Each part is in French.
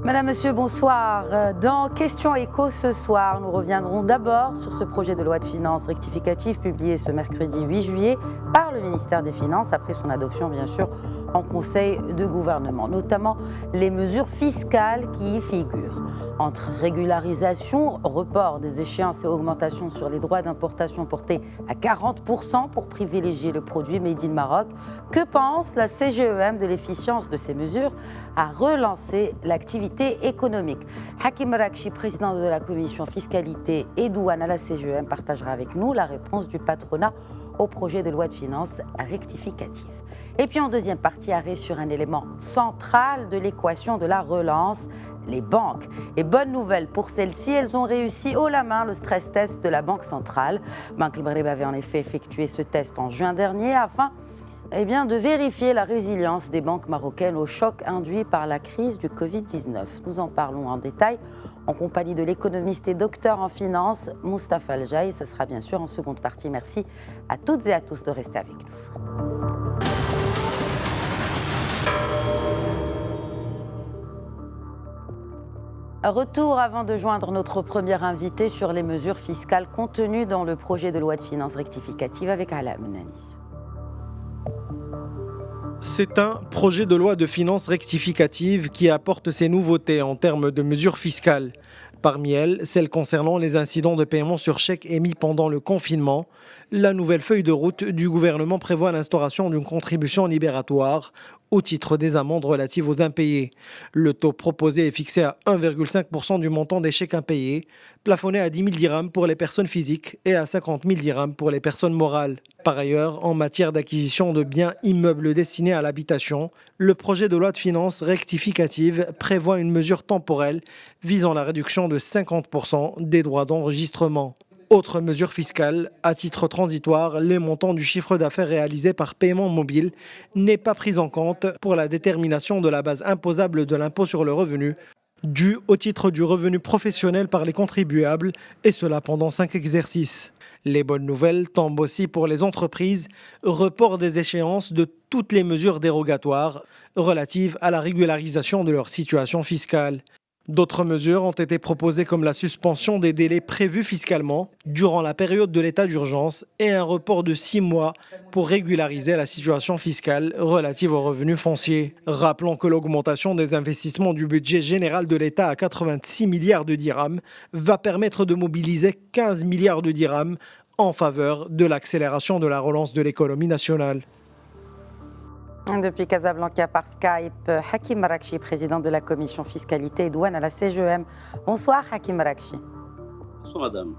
Madame, Monsieur, bonsoir. Dans Questions Éco ce soir, nous reviendrons d'abord sur ce projet de loi de finances rectificative publié ce mercredi 8 juillet par le ministère des Finances après son adoption, bien sûr, en Conseil de gouvernement, notamment les mesures fiscales qui y figurent. Entre régularisation, report des échéances et augmentation sur les droits d'importation portés à 40% pour privilégier le produit Made in Maroc, que pense la CGEM de l'efficience de ces mesures à relancer l'activité économique? Hakim Rakchi, président de la commission fiscalité et douane à la CGEM, partagera avec nous la réponse du patronat au projet de loi de finances rectificative. Et puis en deuxième partie, arrêt sur un élément central de l'équation de la relance, les banques. Et bonne nouvelle pour celles-ci, elles ont réussi haut la main le stress test de la Banque centrale. Banque Maghreb avait en effet effectué ce test en juin dernier afin de vérifier la résilience des banques marocaines au choc induit par la crise du Covid-19. Nous en parlons en détail en compagnie de l'économiste et docteur en finance, Moustapha Al-Jaï. Ce sera bien sûr en seconde partie. Merci à toutes et à tous de rester avec nous. Retour avant de joindre notre premier invité sur les mesures fiscales contenues dans le projet de loi de finances rectificative avec Ala Menani. C'est un projet de loi de finances rectificative qui apporte ses nouveautés en termes de mesures fiscales. Parmi elles, celles concernant les incidents de paiement sur chèque émis pendant le confinement. La nouvelle feuille de route du gouvernement prévoit l'instauration d'une contribution libératoire au titre des amendes relatives aux impayés. Le taux proposé est fixé à 1,5% du montant des chèques impayés, plafonné à 10 000 dirhams pour les personnes physiques et à 50 000 dirhams pour les personnes morales. Par ailleurs, en matière d'acquisition de biens immeubles destinés à l'habitation, le projet de loi de finances rectificative prévoit une mesure temporelle visant la réduction de 50% des droits d'enregistrement. Autre mesure fiscale, à titre transitoire, les montants du chiffre d'affaires réalisé par paiement mobile n'est pas pris en compte pour la détermination de la base imposable de l'impôt sur le revenu, dû au titre du revenu professionnel par les contribuables, et cela pendant 5 exercices. Les bonnes nouvelles tombent aussi pour les entreprises, report des échéances de toutes les mesures dérogatoires relatives à la régularisation de leur situation fiscale. D'autres mesures ont été proposées comme la suspension des délais prévus fiscalement durant la période de l'état d'urgence et un report de 6 mois pour régulariser la situation fiscale relative aux revenus fonciers. Rappelons que l'augmentation des investissements du budget général de l'État à 86 milliards de dirhams va permettre de mobiliser 15 milliards de dirhams en faveur de l'accélération de la relance de l'économie nationale. Depuis Casablanca par Skype, Hakim Rakchi, président de la commission fiscalité et douane à la CGEM. Bonsoir Hakim Rakchi. Bonsoir madame.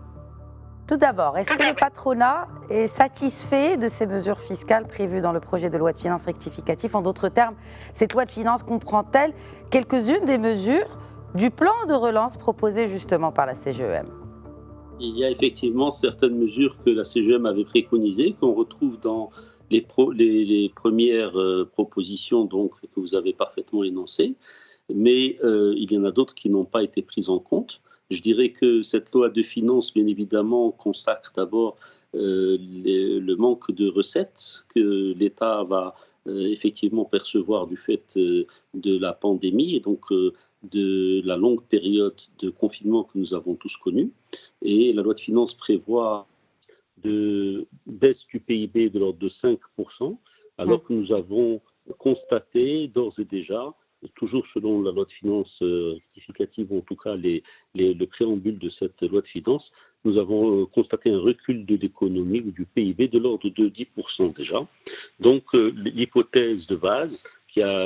Tout d'abord, est-ce que le patronat est satisfait de ces mesures fiscales prévues dans le projet de loi de finances rectificative? En d'autres termes, cette loi de finances comprend-elle quelques-unes des mesures du plan de relance proposé justement par la CGEM? Il y a effectivement certaines mesures que la CGEM avait préconisées, qu'on retrouve dans les premières propositions donc, que vous avez parfaitement énoncées, mais il y en a d'autres qui n'ont pas été prises en compte. Je dirais que cette loi de finances, bien évidemment, consacre d'abord le manque de recettes que l'État va effectivement percevoir du fait de la pandémie et donc de la longue période de confinement que nous avons tous connue. Et la loi de finances prévoit de baisse du PIB de l'ordre de 5%, alors que nous avons constaté d'ores et déjà, toujours selon la loi de finances rectificative, ou en tout cas le préambule de cette loi de finances, nous avons constaté un recul de l'économie ou du PIB de l'ordre de 10% déjà. Donc l'hypothèse de base qui a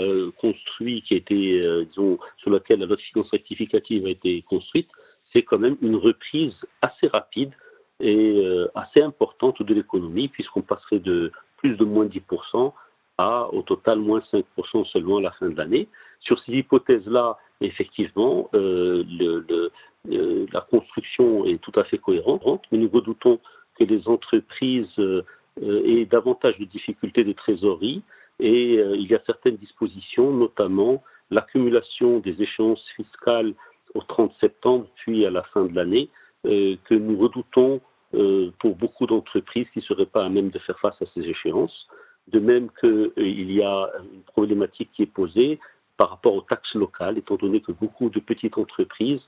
été, sur laquelle la loi de finances rectificative a été construite, c'est quand même une reprise assez rapide et assez importante de l'économie, puisqu'on passerait de plus de moins 10% à au total moins 5% seulement à la fin de l'année. Sur ces hypothèses-là, effectivement, la construction est tout à fait cohérente, mais nous redoutons que les entreprises aient davantage de difficultés de trésorerie et il y a certaines dispositions, notamment l'accumulation des échéances fiscales au 30 septembre puis à la fin de l'année, que nous redoutons pour beaucoup d'entreprises qui ne seraient pas à même de faire face à ces échéances. De même qu'il y a une problématique qui est posée par rapport aux taxes locales, étant donné que beaucoup de petites entreprises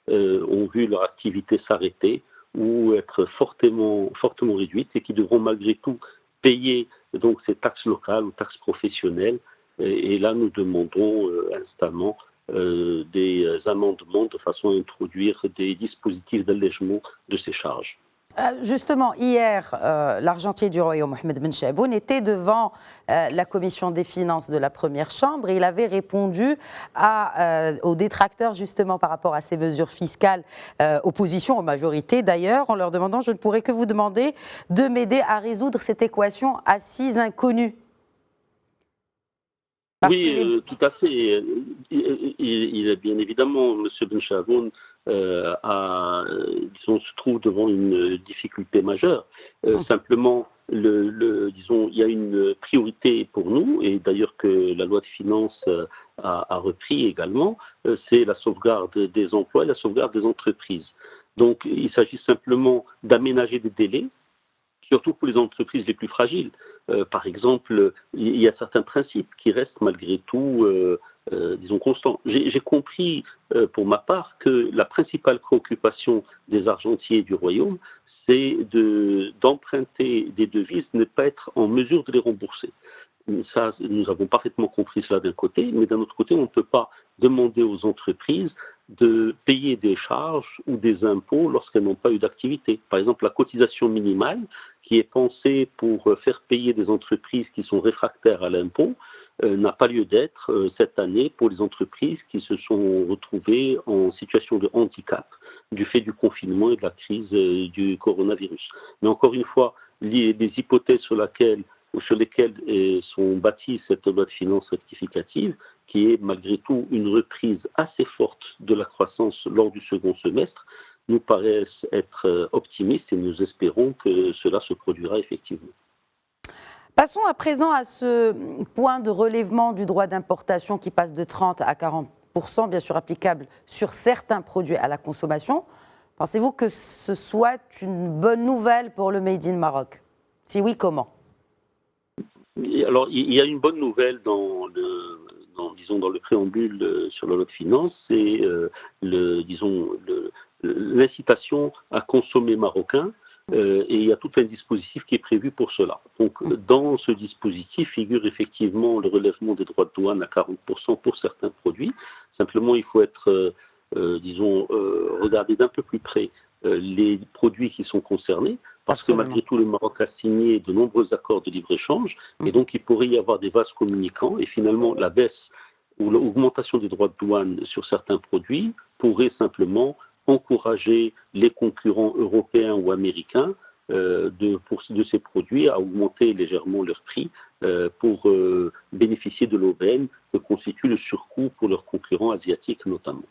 ont vu leur activité s'arrêter ou être fortement réduite et qui devront malgré tout payer donc ces taxes locales ou taxes professionnelles. Et là, nous demandons instamment des amendements de façon à introduire des dispositifs d'allègement de ces charges. Justement, hier, l'argentier du royaume, Mohamed Ben Chaboun, était devant la commission des finances de la première chambre et il avait répondu aux détracteurs justement par rapport à ces mesures fiscales, opposition aux majorités d'ailleurs, en leur demandant « je ne pourrais que vous demander de m'aider à résoudre cette équation à 6 inconnus ». Oui, tout à fait. Il est bien évidemment, M. Ben Chaboun se trouve devant une difficulté majeure. Simplement, disons, il y a une priorité pour nous, et d'ailleurs que la loi de finances a repris également, c'est la sauvegarde des emplois et la sauvegarde des entreprises. Donc, il s'agit simplement d'aménager des délais, surtout pour les entreprises les plus fragiles. Par exemple, il y a certains principes qui restent malgré tout, disons, constants. J'ai compris, pour ma part, que la principale préoccupation des argentiers du royaume, c'est d'emprunter des devises, ne pas être en mesure de les rembourser. Ça, nous avons parfaitement compris cela d'un côté, mais d'un autre côté, on ne peut pas demander aux entreprises de payer des charges ou des impôts lorsqu'elles n'ont pas eu d'activité. Par exemple, la cotisation minimale, qui est pensée pour faire payer des entreprises qui sont réfractaires à l'impôt, n'a pas lieu d'être cette année pour les entreprises qui se sont retrouvées en situation de handicap du fait du confinement et de la crise du coronavirus. Mais encore une fois, les hypothèses sur lesquelles sont bâties cette loi de finances rectificative, qui est malgré tout une reprise assez forte de la croissance lors du second semestre, nous paraissent être optimistes et nous espérons que cela se produira effectivement. Passons à présent à ce point de relèvement du droit d'importation qui passe de 30 à 40%, bien sûr applicable sur certains produits à la consommation. Pensez-vous que ce soit une bonne nouvelle pour le Made in Maroc? Si oui, comment? Alors, il y a une bonne nouvelle dans le préambule sur la loi de finances, c'est l'incitation à consommer marocain, et il y a tout un dispositif qui est prévu pour cela. Donc, dans ce dispositif figure effectivement le relèvement des droits de douane à 40% pour certains produits. Simplement, il faut regarder d'un peu plus près les produits qui sont concernés, parce que malgré tout, le Maroc a signé de nombreux accords de libre-échange, et donc il pourrait y avoir des vases communicants, et finalement la baisse ou l'augmentation des droits de douane sur certains produits pourrait simplement encourager les concurrents européens ou américains de ces produits à augmenter légèrement leur prix pour bénéficier de l'aubaine que constitue le surcoût pour leurs concurrents asiatiques notamment.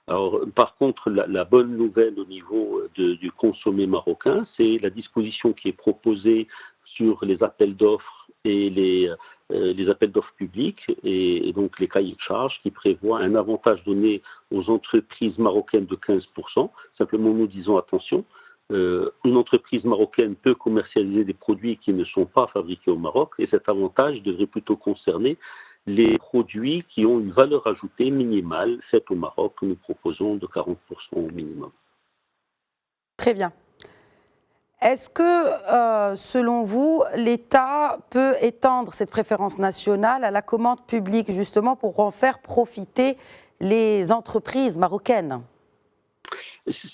Alors, par contre, la bonne nouvelle au niveau du consommé marocain, c'est la disposition qui est proposée sur les appels d'offres et les appels d'offres publics et donc les cahiers de charges qui prévoient un avantage donné aux entreprises marocaines de 15%. Simplement, nous disons attention, une entreprise marocaine peut commercialiser des produits qui ne sont pas fabriqués au Maroc et cet avantage devrait plutôt concerner les produits qui ont une valeur ajoutée minimale faite au Maroc, que nous proposons de 40% au minimum. Très bien. Est-ce que, selon vous, l'État peut étendre cette préférence nationale à la commande publique, justement, pour en faire profiter les entreprises marocaines ?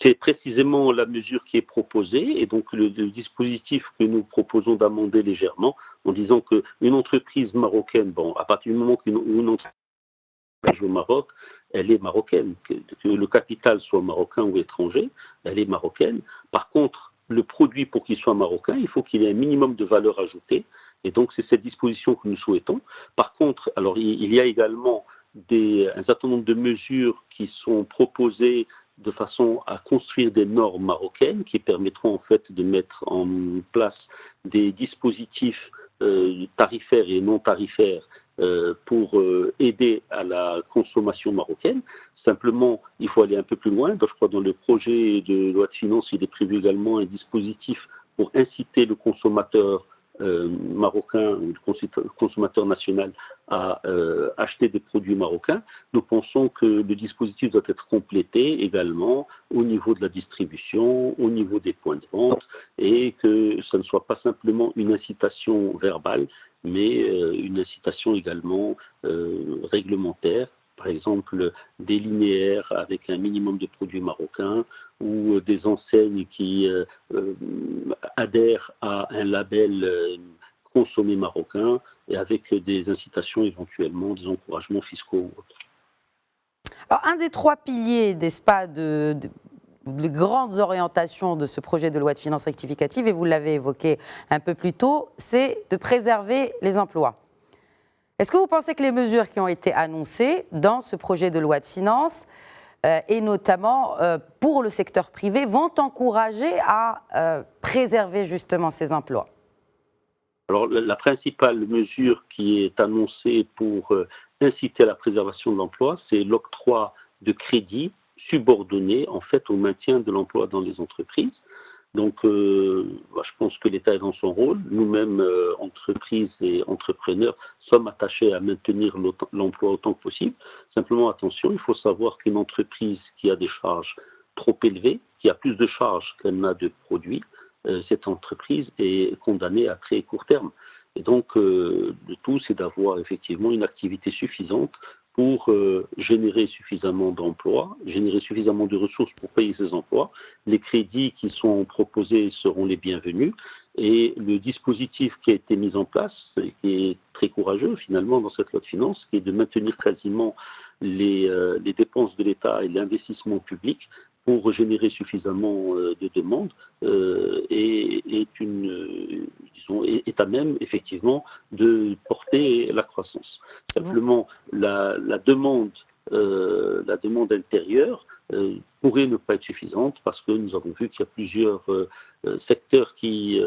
C'est précisément la mesure qui est proposée et donc le dispositif que nous proposons d'amender légèrement en disant qu'une entreprise marocaine, à partir du moment qu'une entreprise au Maroc, elle est marocaine, que le capital soit marocain ou étranger, elle est marocaine. Par contre, le produit pour qu'il soit marocain, il faut qu'il ait un minimum de valeur ajoutée et donc c'est cette disposition que nous souhaitons. Par contre, alors il y a également un certain nombre de mesures qui sont proposées de façon à construire des normes marocaines qui permettront en fait de mettre en place des dispositifs tarifaires et non tarifaires pour aider à la consommation marocaine. Simplement, il faut aller un peu plus loin. Donc, je crois que dans le projet de loi de finances, il est prévu également un dispositif pour inciter le consommateur marocain ou le consommateur national à acheter des produits marocains, nous pensons que le dispositif doit être complété également au niveau de la distribution, au niveau des points de vente, et que ce ne soit pas simplement une incitation verbale, mais une incitation également réglementaire. Par exemple, des linéaires avec un minimum de produits marocains ou des enseignes qui adhèrent à un label consommé marocain et avec des incitations éventuellement, des encouragements fiscaux ou autres. Alors, un des trois piliers, n'est-ce pas, de grandes orientations de ce projet de loi de finances rectificative, et vous l'avez évoqué un peu plus tôt, c'est de préserver les emplois. Est-ce que vous pensez que les mesures qui ont été annoncées dans ce projet de loi de finances, et notamment pour le secteur privé, vont encourager à préserver justement ces emplois? Alors, la principale mesure qui est annoncée pour inciter à la préservation de l'emploi, c'est l'octroi de crédits subordonnés en fait au maintien de l'emploi dans les entreprises. Donc, je pense que l'État est dans son rôle. Nous-mêmes, entreprises et entrepreneurs, sommes attachés à maintenir l'emploi autant que possible. Simplement, attention, il faut savoir qu'une entreprise qui a des charges trop élevées, qui a plus de charges qu'elle n'a de produits, cette entreprise est condamnée à très court terme. Et donc, le tout, c'est d'avoir effectivement une activité suffisante pour générer suffisamment d'emplois, générer suffisamment de ressources pour payer ces emplois. Les crédits qui sont proposés seront les bienvenus. Et le dispositif qui a été mis en place, qui est très courageux finalement dans cette loi de finances, qui est de maintenir quasiment les dépenses de l'État et l'investissement public pour générer suffisamment de demandes, est à même effectivement de porter la croissance. Simplement, la demande intérieure pourrait ne pas être suffisante parce que nous avons vu qu'il y a plusieurs secteurs qui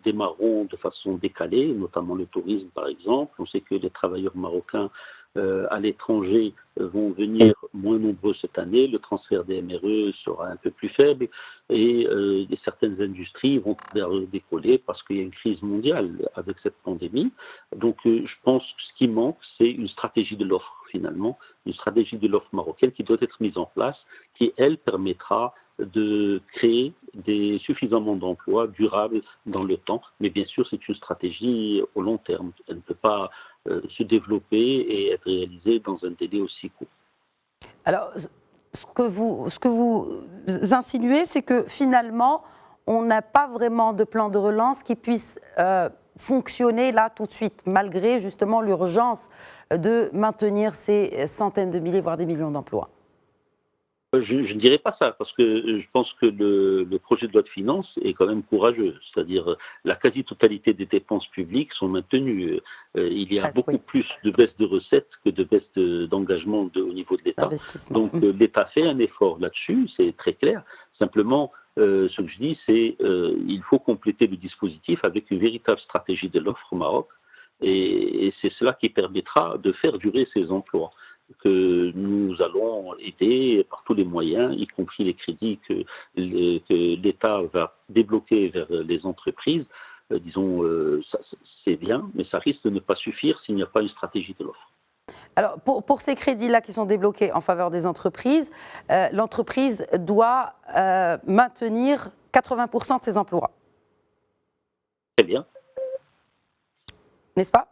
démarreront de façon décalée, notamment le tourisme par exemple. On sait que les travailleurs marocains à l'étranger vont venir moins nombreux cette année, le transfert des MRE sera un peu plus faible et certaines industries vont décoller parce qu'il y a une crise mondiale avec cette pandémie. Donc je pense que ce qui manque, c'est une stratégie de l'offre finalement, une stratégie de l'offre marocaine qui doit être mise en place, qui elle permettra de créer suffisamment d'emplois durables dans le temps. Mais bien sûr, c'est une stratégie au long terme. Elle ne peut pas se développer et être réalisée dans un délai aussi court. Alors, ce que vous insinuez, c'est que finalement, on n'a pas vraiment de plan de relance qui puisse fonctionner là tout de suite, malgré justement l'urgence de maintenir ces centaines de milliers, voire des millions d'emplois. Je ne dirais pas ça, parce que je pense que le projet de loi de finances est quand même courageux. C'est-à-dire la quasi-totalité des dépenses publiques sont maintenues. Il y a beaucoup plus de baisse de recettes que de baisse d'engagement au niveau de l'État. Donc l'État fait un effort là-dessus, c'est très clair. Simplement, ce que je dis, c'est qu'il faut compléter le dispositif avec une véritable stratégie de l'offre au Maroc. Et c'est cela qui permettra de faire durer ces emplois, que nous allons aider par tous les moyens, y compris les crédits que l'État va débloquer vers les entreprises. C'est bien, mais ça risque de ne pas suffire s'il n'y a pas une stratégie de l'offre. Alors, pour ces crédits-là qui sont débloqués en faveur des entreprises, l'entreprise doit maintenir 80% de ses emplois. Très bien. N'est-ce pas ?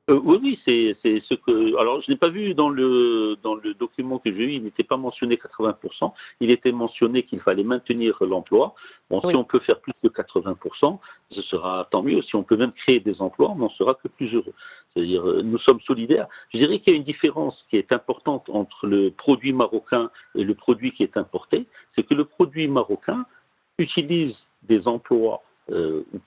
Oui, c'est ce que. Alors, je n'ai pas vu dans le document que j'ai eu, il n'était pas mentionné 80%. Il était mentionné qu'il fallait maintenir l'emploi. Bon, si on peut faire plus de 80%, ce sera tant mieux. Si on peut même créer des emplois, on n'en sera que plus heureux. C'est-à-dire, nous sommes solidaires. Je dirais qu'il y a une différence qui est importante entre le produit marocain et le produit qui est importé. C'est que le produit marocain utilise des emplois,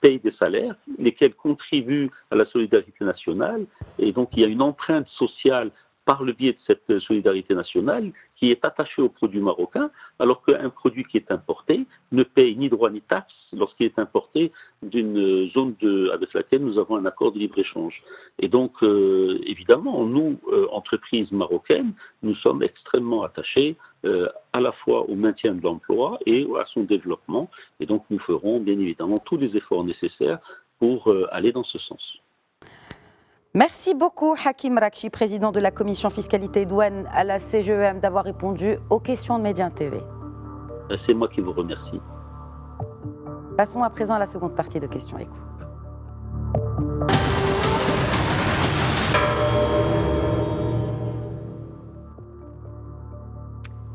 paye des salaires, lesquels contribuent à la solidarité nationale. Et donc, il y a une empreinte sociale par le biais de cette solidarité nationale qui est attachée au produit marocain, alors qu'un produit qui est importé ne paye ni droit ni taxe lorsqu'il est importé d'une zone avec laquelle nous avons un accord de libre-échange. Et donc, évidemment, nous, entreprises marocaines, nous sommes extrêmement attachés à la fois au maintien de l'emploi et à son développement. Et donc, nous ferons bien évidemment tous les efforts nécessaires pour aller dans ce sens. Merci beaucoup Hakim Rakchi, président de la commission fiscalité et douane à la CGEM, d'avoir répondu aux questions de Médien TV. C'est moi qui vous remercie. Passons à présent à la seconde partie de Questions Éco.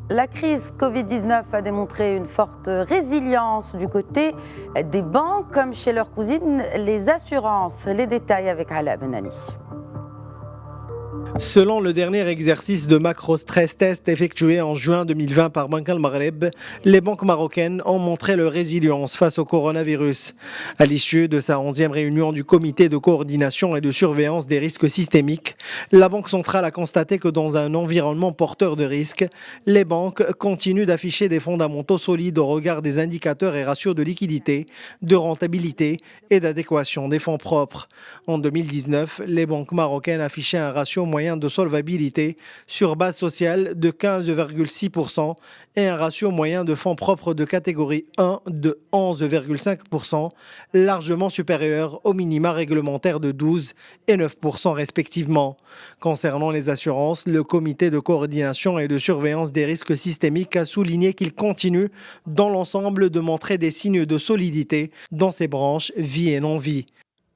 La crise Covid-19 a démontré une forte résilience du côté des banques, comme chez leurs cousines, les assurances. Les détails avec Ala Benani. Selon le dernier exercice de macro-stress test effectué en juin 2020 par Banque al-Maghreb, les banques marocaines ont montré leur résilience face au coronavirus. À l'issue de sa 11e réunion du comité de coordination et de surveillance des risques systémiques, la Banque centrale a constaté que dans un environnement porteur de risques, les banques continuent d'afficher des fondamentaux solides au regard des indicateurs et ratios de liquidité, de rentabilité et d'adéquation des fonds propres. En 2019, les banques marocaines affichaient un ratio moyen de solvabilité sur base sociale de 15,6% et un ratio moyen de fonds propres de catégorie 1 de 11,5%, largement supérieur aux minima réglementaires de 12 et 9% respectivement. Concernant les assurances, le comité de coordination et de surveillance des risques systémiques a souligné qu'il continue dans l'ensemble de montrer des signes de solidité dans ses branches vie et non-vie.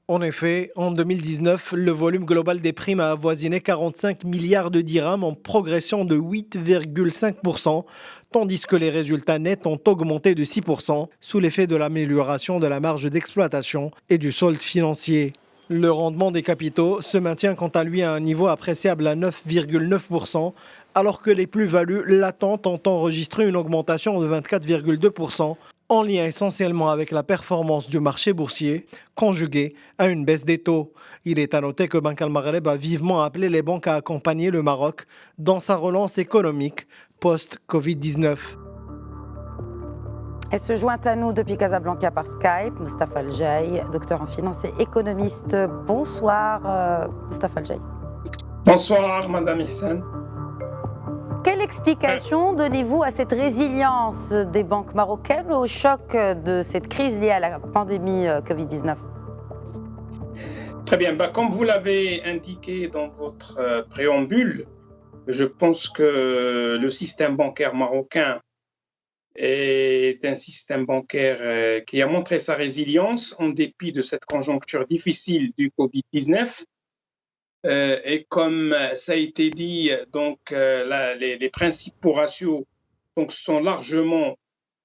En effet, en 2019, le volume global des primes a avoisiné 45 milliards de dirhams en progression de 8,5%, tandis que les résultats nets ont augmenté de 6% sous l'effet de l'amélioration de la marge d'exploitation et du solde financier. Le rendement des capitaux se maintient quant à lui à un niveau appréciable à 9,9%, alors que les plus-values latentes ont enregistré une augmentation de 24,2%, en lien essentiellement avec la performance du marché boursier, conjuguée à une baisse des taux. Il est à noter que Banque al-Maghreb a vivement appelé les banques à accompagner le Maroc dans sa relance économique post-Covid-19. Elle se joint à nous depuis Casablanca par Skype, Mostafa Al-Jaï, docteur en finance et économiste. Bonsoir, Mostafa Al-Jaï. Bonsoir, Madame Ihsan. Quelle explication donnez-vous à cette résilience des banques marocaines au choc de cette crise liée à la pandémie Covid-19 ? Très bien. Comme vous l'avez indiqué dans votre préambule, je pense que le système bancaire marocain est un système bancaire qui a montré sa résilience en dépit de cette conjoncture difficile du Covid-19. Et comme ça a été dit, donc, les principaux ratios donc, sont largement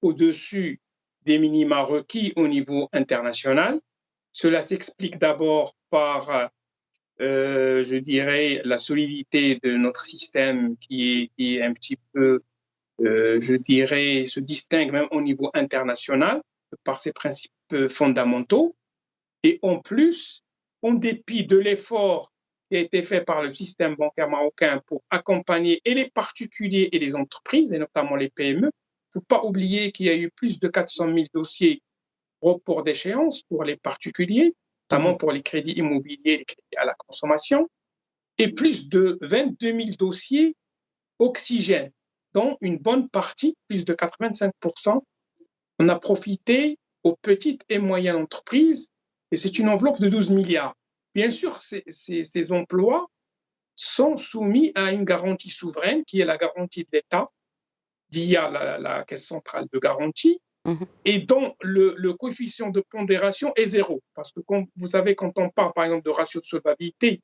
au-dessus des minima requis au niveau international. Cela s'explique d'abord par, je dirais, la solidité de notre système qui est un petit peu, je dirais, se distingue même au niveau international par ses principes fondamentaux. Et en plus, en dépit de l'effort qui a été fait par le système bancaire marocain pour accompagner et les particuliers et les entreprises, et notamment les PME. Il ne faut pas oublier qu'il y a eu plus de 400 000 dossiers report d'échéance pour les particuliers, notamment pour les crédits immobiliers, les crédits à la consommation, et plus de 22 000 dossiers oxygène, dont une bonne partie, plus de 85%, on a profité aux petites et moyennes entreprises, et c'est une enveloppe de 12 milliards. Bien sûr, ces emplois sont soumis à une garantie souveraine qui est la garantie de l'État via la Caisse centrale de garantie et dont le coefficient de pondération est zéro. Parce que, comme vous savez, quand on parle par exemple de ratio de solvabilité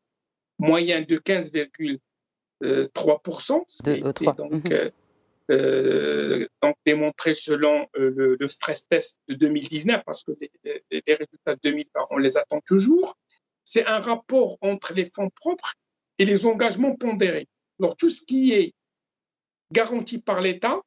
moyen de 15,3%, donc démontré selon le stress test de 2019, parce que les résultats de 2020, on les attend toujours. C'est un rapport entre les fonds propres et les engagements pondérés. Alors, tout ce qui est garanti par l'État,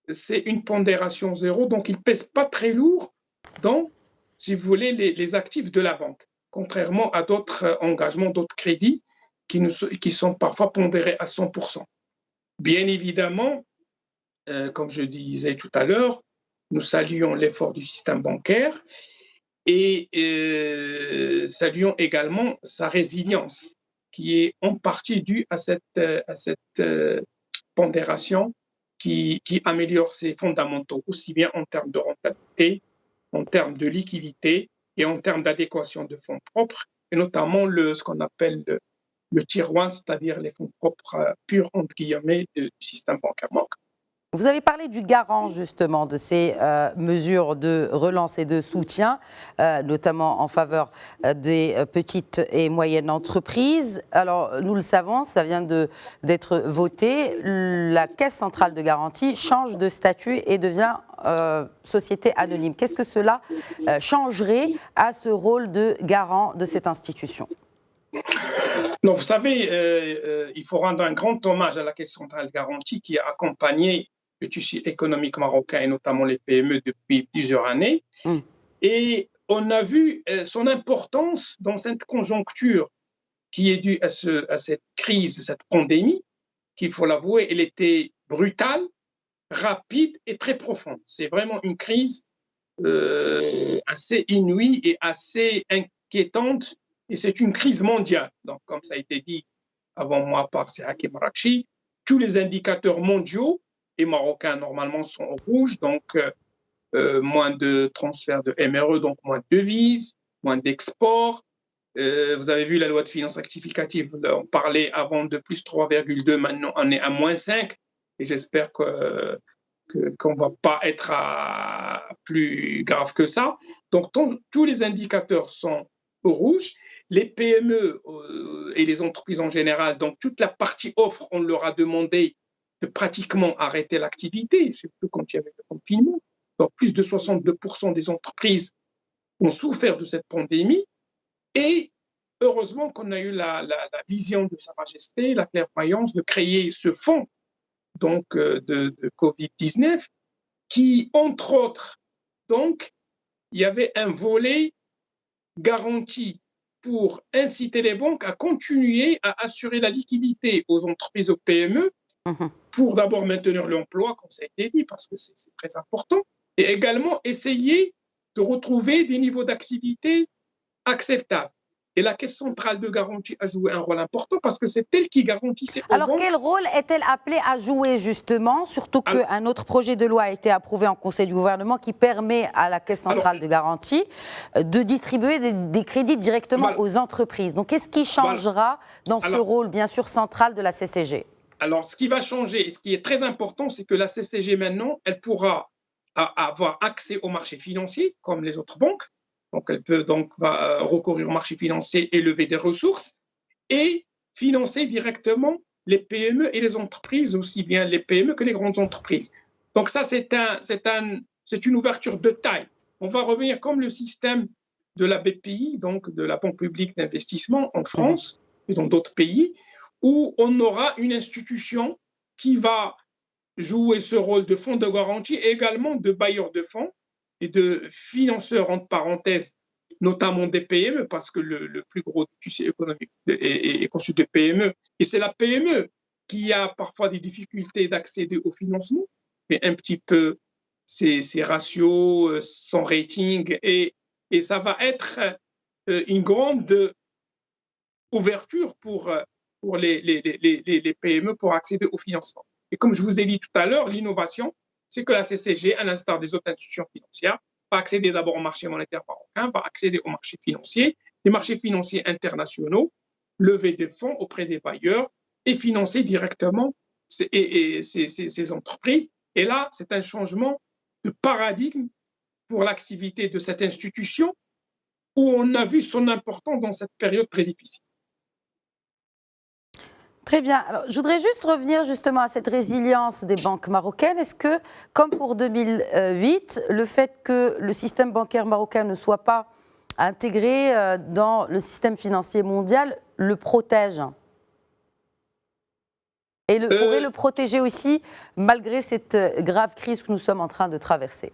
c'est une pondération zéro, donc il ne pèse pas très lourd dans, si vous voulez, les actifs de la banque, contrairement à d'autres engagements, d'autres crédits qui sont parfois pondérés à 100%. Bien évidemment, comme je disais tout à l'heure, nous saluons l'effort du système bancaire et saluons également sa résilience, qui est en partie due à cette pondération qui améliore ses fondamentaux, aussi bien en termes de rentabilité, en termes de liquidité et en termes d'adéquation de fonds propres, et notamment ce qu'on appelle le tier 1, c'est-à-dire les fonds propres purs, entre guillemets, du système bancaire marocain. Vous avez parlé du garant justement de ces mesures de relance et de soutien, notamment en faveur des petites et moyennes entreprises. Alors nous le savons, ça vient d'être voté. La Caisse centrale de garantie change de statut et devient société anonyme. Qu'est-ce que cela changerait à ce rôle de garant de cette institution ? Non, vous savez, il faut rendre un grand hommage à la Caisse centrale de garantie qui a accompagné le tissu économique marocain et notamment les PME depuis plusieurs années. Et on a vu son importance dans cette conjoncture qui est due à cette crise, cette pandémie, qu'il faut l'avouer, elle était brutale, rapide et très profonde. C'est vraiment une crise assez inouïe et assez inquiétante, et c'est une crise mondiale. Donc, comme ça a été dit avant moi par Hakim Rakchi, tous les indicateurs mondiaux et marocains normalement sont au rouge, donc moins de transferts de MRE, donc moins de devises, moins d'exports. Vous avez vu la loi de finances rectificative, on parlait avant de plus 3,2, maintenant on est à moins 5, et j'espère qu'on ne va pas être plus grave que ça. Donc tous les indicateurs sont au rouge. Les PME et les entreprises en général, donc toute la partie offre, on leur a demandé de pratiquement arrêter l'activité, surtout quand il y avait le confinement. Donc, plus de 62% des entreprises ont souffert de cette pandémie. Et heureusement qu'on a eu la vision de Sa Majesté, la clairvoyance de créer ce fonds donc, de Covid-19 qui, entre autres, donc, il y avait un volet garanti pour inciter les banques à continuer à assurer la liquidité aux entreprises, aux PME, pour d'abord maintenir l'emploi, comme ça a été dit, parce que c'est très important, et également essayer de retrouver des niveaux d'activité acceptables. Et la Caisse centrale de garantie a joué un rôle important parce que c'est elle qui garantissait aux Alors, banques. quel rôle est-elle appelée à jouer justement, surtout qu'un autre projet de loi a été approuvé en Conseil du gouvernement qui permet à la Caisse centrale de garantie de distribuer des crédits directement aux entreprises. Donc, qu'est-ce qui changera dans ce rôle, bien sûr, central de la CCG ? Alors, ce qui va changer, et ce qui est très important, c'est que la CCG maintenant, elle pourra avoir accès au marché financier comme les autres banques. Donc, elle peut va recourir au marché financier et lever des ressources et financer directement les PME et les entreprises, aussi bien les PME que les grandes entreprises. Donc, ça, c'est une ouverture de taille. On va revenir comme le système de la BPI, donc de la Banque publique d'investissement en France et dans d'autres pays, où on aura une institution qui va jouer ce rôle de fonds de garantie et également de bailleur de fonds et de financeurs, entre parenthèses, notamment des PME, parce que le plus gros tissu économique est conçu de PME. Et c'est la PME qui a parfois des difficultés d'accéder au financement, mais un petit peu ses ratios, son rating, et ça va être une grande ouverture pour les PME pour accéder au financement. Et comme je vous ai dit tout à l'heure, l'innovation, c'est que la CCG, à l'instar des autres institutions financières, va accéder d'abord au marché monétaire marocain, va accéder au marché financier, les marchés financiers internationaux, lever des fonds auprès des bailleurs et financer directement ces entreprises. Et là, c'est un changement de paradigme pour l'activité de cette institution où on a vu son importance dans cette période très difficile. Très bien. Alors, je voudrais juste revenir justement à cette résilience des banques marocaines. Est-ce que, comme pour 2008, le fait que le système bancaire marocain ne soit pas intégré dans le système financier mondial le protège ? Et pourrait le protéger aussi malgré cette grave crise que nous sommes en train de traverser ?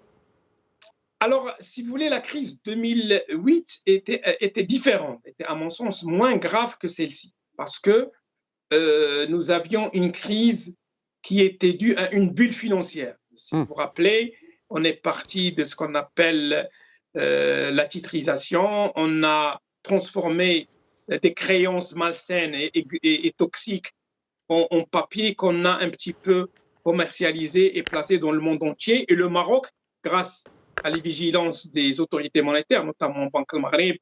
Alors, si vous voulez, la crise 2008 était différente, était à mon sens moins grave que celle-ci, parce que nous avions une crise qui était due à une bulle financière. Si vous vous rappelez, on est parti de ce qu'on appelle la titrisation, on a transformé des créances malsaines et toxiques en papier qu'on a un petit peu commercialisé et placé dans le monde entier. Et le Maroc, grâce à la vigilance des autorités monétaires, notamment Banque al-Maghreb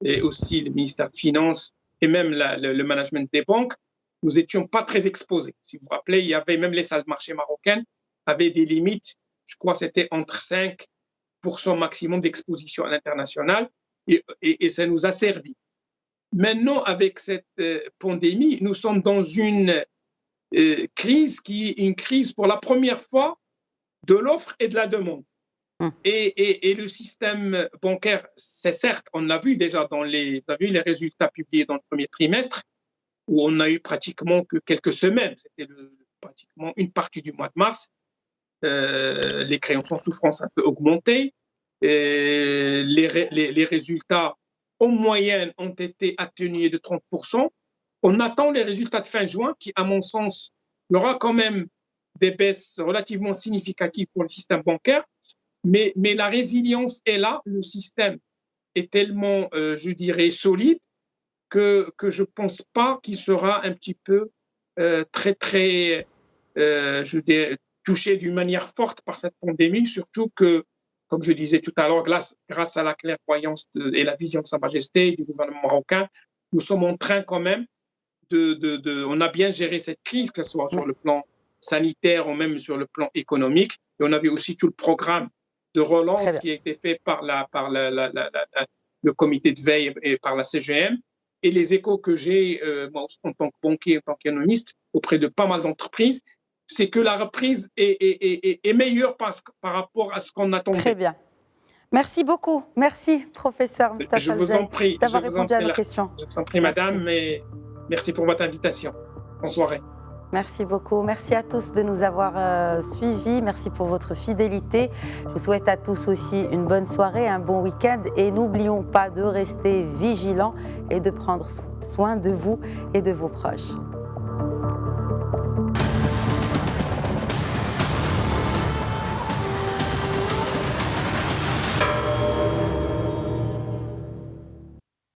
et aussi le ministère des Finances et même le management des banques, nous n'étions pas très exposés. Si vous vous rappelez, il y avait même les salles de marché marocaines avaient des limites, je crois que c'était entre 5% maximum d'exposition à l'international et ça nous a servi. Maintenant, avec cette pandémie, nous sommes dans une crise qui est une crise pour la première fois de l'offre et de la demande. Et le système bancaire, c'est certes, on l'a vu déjà vous avez vu les résultats publiés dans le premier trimestre, où on a eu pratiquement que quelques semaines, c'était pratiquement une partie du mois de mars, les créances en souffrance un peu augmenté, les résultats en moyenne ont été atténués de 30%. On attend les résultats de fin juin qui, à mon sens, il y aura quand même des baisses relativement significatives pour le système bancaire, mais la résilience est là, le système est tellement, je dirais, solide que je ne pense pas qu'il sera un petit peu très, je dirais, touché d'une manière forte par cette pandémie, surtout que, comme je disais tout à l'heure, grâce à la clairvoyance et la vision de Sa Majesté du gouvernement marocain, nous sommes en train quand même on a bien géré cette crise, que ce soit sur le plan sanitaire ou même sur le plan économique. Et on avait aussi tout le programme de relance qui a été fait par le comité de veille et par la CGM. Et les échos que j'ai, moi, en tant que banquier, en tant qu'économiste, auprès de pas mal d'entreprises, c'est que la reprise est meilleure par rapport à ce qu'on attendait. Très bien. Merci beaucoup. Merci, professeur Moustapha Je vous en prie. d'avoir répondu à nos questions. Je vous en prie, madame, et merci pour votre invitation. Bonne soirée. Merci beaucoup. Merci à tous de nous avoir suivis. Merci pour votre fidélité. Je vous souhaite à tous aussi une bonne soirée, un bon week-end. Et n'oublions pas de rester vigilants et de prendre soin de vous et de vos proches.